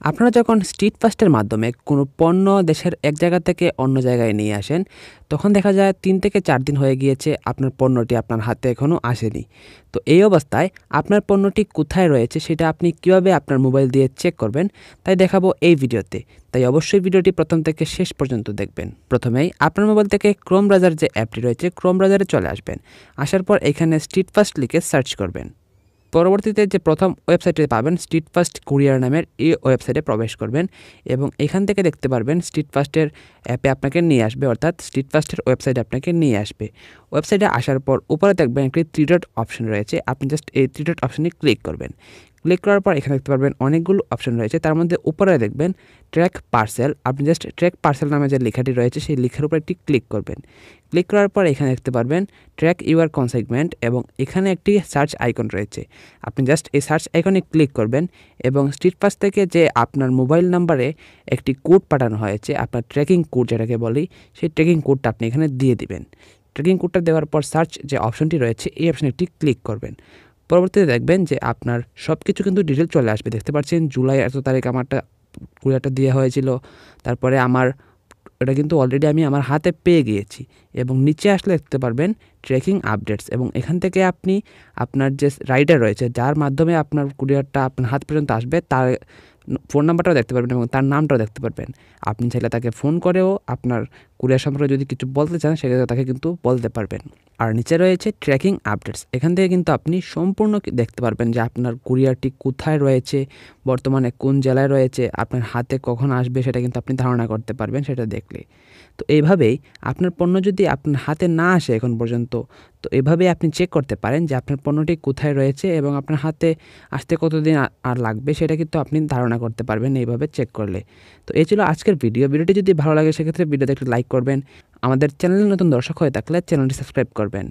আপনারা যখন স্ট্রিট ফাস্টের মাধ্যমে কোনো পণ্য দেশের এক জায়গা থেকে অন্য জায়গায় নিয়ে আসেন, তখন দেখা যায় ৩ থেকে ৪ দিন হয়ে গিয়েছে আপনার পণ্যটি আপনার হাতে এখনো আসেনি। তো এই অবস্থায় আপনার পণ্যটি কোথায় রয়েছে সেটা আপনি কিভাবে আপনার মোবাইল দিয়ে চেক করবেন, তাই দেখাবো এই ভিডিওতে। তাই অবশ্যই ভিডিওটি প্রথম থেকে শেষ পর্যন্ত দেখবেন। প্রথমেই আপনার মোবাইল থেকে ক্রোম ব্রাউজার যে অ্যাপটি রয়েছে, ক্রোম ব্রাউজারে চলে আসবেন। আসার পর এখানে স্ট্রিট ফাস্ট লিখে সার্চ করবেন। পরবর্তীতে যে প্রথম ওয়েবসাইটে পাবেন স্ট্রিট ফাস্ট কুরিয়ার নামের এই ওয়েবসাইটে প্রবেশ করবেন এবং এখান থেকে দেখতে পারবেন স্ট্রিট ফাস্টের অ্যাপে আপনাকে নিয়ে আসবে, অর্থাৎ স্ট্রিট ফাস্টের ওয়েবসাইটে আপনাকে নিয়ে আসবে। ওয়েবসাইটে আসার পর উপরে দেখবেন একটি 3 ডট অপশন রয়েছে, আপনি জাস্ট এই 3 ডট অপশনে ক্লিক করবেন। ক্লিক করার পর এখানে দেখতে পারবেন অনেকগুলো অপশন রয়েছে, তার মধ্যে উপরে দেখবেন ট্র্যাক পার্সেল। আপনি জাস্ট ট্র্যাক পার্সেল নামে যে লেখাটি রয়েছে সেই লেখার উপর একটি ক্লিক করবেন। ক্লিক করার পর এখানে দেখতে পারবেন ট্র্যাক ইউর কনসাইনমেন্ট এবং এখানে একটি সার্চ আইকন রয়েছে। আপনি জাস্ট এই সার্চ আইকনে ক্লিক করবেন এবং স্ট্রিট ফাস্ট থেকে যে আপনার মোবাইল নাম্বারে একটি কোড পাঠানো হয়েছে, আপনার ট্র্যাকিং কোড যেটাকে বলি, সেই ট্র্যাকিং কোডটা আপনি এখানে দিয়ে দিবেন। ট্র্যাকিং কোডটা দেওয়ার পর সার্চ যে অপশনটি রয়েছে এই অপশনে একটি ক্লিক করবেন। পরবর্তীতে দেখবেন যে আপনার সব কিছু কিন্তু ডিটেল চলে আসবে। দেখতে পাচ্ছেন জুলাই এত তারিখ আমারটা কুরিয়ারটা দেওয়া হয়েছিল। তারপরে এটা কিন্তু অলরেডি আমি আমার হাতে পেয়ে গিয়েছি এবং নিচে আসলে দেখতে পারবেন ট্র্যাকিং আপডেটস এবং এখান থেকে আপনি আপনার যে রাইডার রয়েছে, যার মাধ্যমে আপনার কুরিয়ারটা আপনার হাত পর্যন্ত আসবে, তার ফোন নাম্বারটাও দেখতে পারবেন এবং তার নামটাও দেখতে পারবেন। আপনি চাইলে তাকে ফোন করেও আপনার কুরিয়ার সম্পর্কে যদি কিছু বলতে চান সেক্ষেত্রে তাকে কিন্তু বলতে পারবেন। আর নিচে রয়েছে ট্র্যাকিং আপডেটস, এখান থেকে কিন্তু আপনি সম্পূর্ণ দেখতে পারবেন যে আপনার কুরিয়ারটি কোথায় রয়েছে, বর্তমানে কোন জেলায় রয়েছে, আপনার হাতে কখন আসবে সেটা কিন্তু আপনি ধারণা করতে পারবেন সেটা দেখলে। তো এইভাবেই আপনার পণ্য যদি আপনার হাতে না আসে এখন পর্যন্ত, তো এভাবেই আপনি চেক করতে পারেন যে আপনার পণ্যটি কোথায় রয়েছে এবং আপনার হাতে আসতে কতদিন আর লাগবে সেটা কিন্তু আপনি ধারণা করতে পারবেন এইভাবে চেক করলে। তো এই ছিল আজকের ভিডিওটি যদি ভালো লাগে সেক্ষেত্রে ভিডিওতে একটু লাইক করবেন। আমাদের চ্যানেলে নতুন দর্শক হয়ে থাকলে চ্যানেলটি সাবস্ক্রাইব করবেন।